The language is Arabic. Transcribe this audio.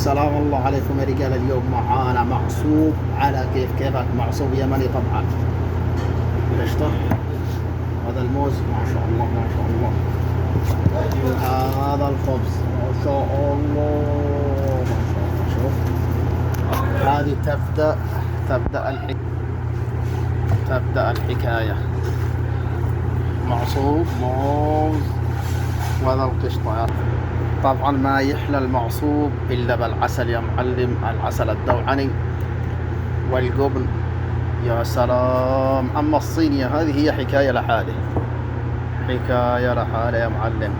السلام الله عليكم يا رجال. اليوم معانا معصوب على كيفك، معصوب يمني طبعا. قشطة. هذا الموز ما شاء الله ما شاء الله. وهذا الخبز ما شاء الله ما شاء الله. شوف هذه تبدأ الحكاية. معصوب موز وهذا القشطة. طبعا ما يحلى المعصوب إلا بالعسل يا معلم، العسل الدوعني والجبن يا سلام. أما الصينية هذه هي حكاية لحاله، حكاية لحاله يا معلم.